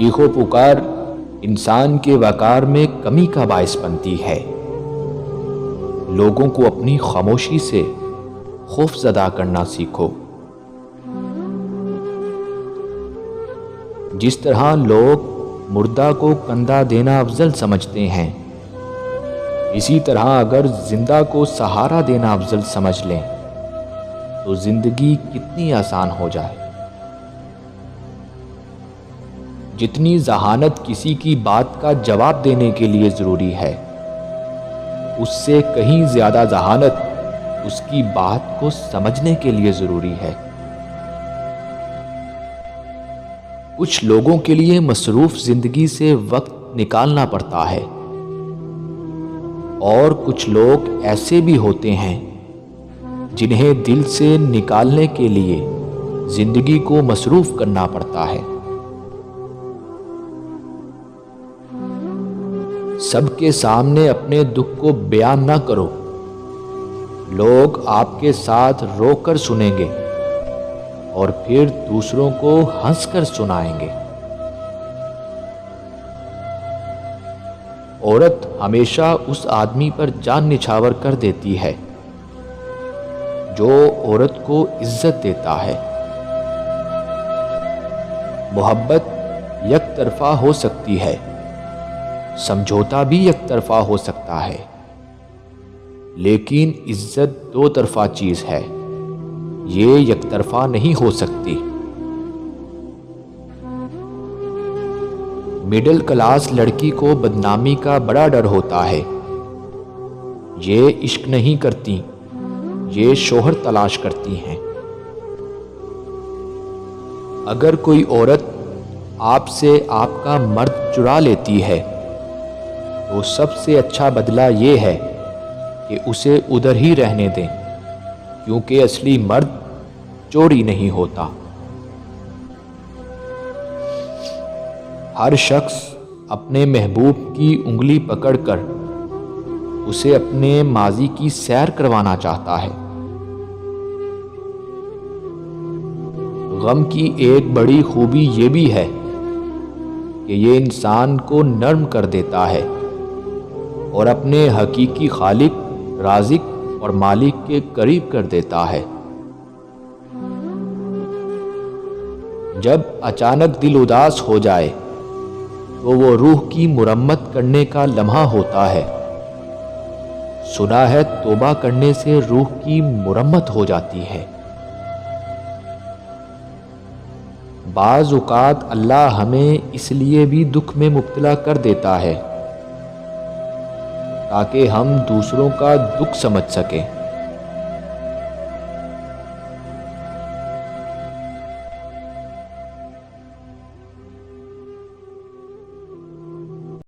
چیخ و پکار انسان کے وقار میں کمی کا باعث بنتی ہے۔ لوگوں کو اپنی خاموشی سے خوف زدہ کرنا سیکھو۔ جس طرح لوگ مردہ کو کندھا دینا افضل سمجھتے ہیں، اسی طرح اگر زندہ کو سہارا دینا افضل سمجھ لیں تو زندگی کتنی آسان ہو جائے۔ جتنی ذہانت کسی کی بات کا جواب دینے کے لیے ضروری ہے، اس سے کہیں زیادہ ذہانت اس کی بات کو سمجھنے کے لیے ضروری ہے۔ کچھ لوگوں کے لیے مصروف زندگی سے وقت نکالنا پڑتا ہے، اور کچھ لوگ ایسے بھی ہوتے ہیں جنہیں دل سے نکالنے کے لیے زندگی کو مصروف کرنا پڑتا ہے۔ سب کے سامنے اپنے دکھ کو بیان نہ کرو، لوگ آپ کے ساتھ رو کر سنیں گے اور پھر دوسروں کو ہنس کر سنائیں گے۔ عورت ہمیشہ اس آدمی پر جان نچھاور کر دیتی ہے جو عورت کو عزت دیتا ہے۔ محبت یک طرفہ ہو سکتی ہے، سمجھوتا بھی یک طرفہ ہو سکتا ہے، لیکن عزت دو طرفہ چیز ہے، یہ یک طرفہ نہیں ہو سکتی۔ مڈل کلاس لڑکی کو بدنامی کا بڑا ڈر ہوتا ہے۔ یہ عشق نہیں کرتی، یہ شوہر تلاش کرتی ہیں۔ اگر کوئی عورت آپ سے آپ کا مرد چرا لیتی ہے تو سب سے اچھا بدلہ یہ ہے کہ اسے ادھر ہی رہنے دیں، کیونکہ اصلی مرد چوری نہیں ہوتا۔ ہر شخص اپنے محبوب کی انگلی پکڑ کر اسے اپنے ماضی کی سیر کروانا چاہتا ہے۔ غم کی ایک بڑی خوبی یہ بھی ہے کہ یہ انسان کو نرم کر دیتا ہے اور اپنے حقیقی خالق، رازق اور مالک کے قریب کر دیتا ہے۔ جب اچانک دل اداس ہو جائے تو وہ روح کی مرمت کرنے کا لمحہ ہوتا ہے۔ سنا ہے توبہ کرنے سے روح کی مرمت ہو جاتی ہے۔ بعض اوقات اللہ ہمیں اس لیے بھی دکھ میں مبتلا کر دیتا ہے تاکہ ہم دوسروں کا دکھ سمجھ سکیں۔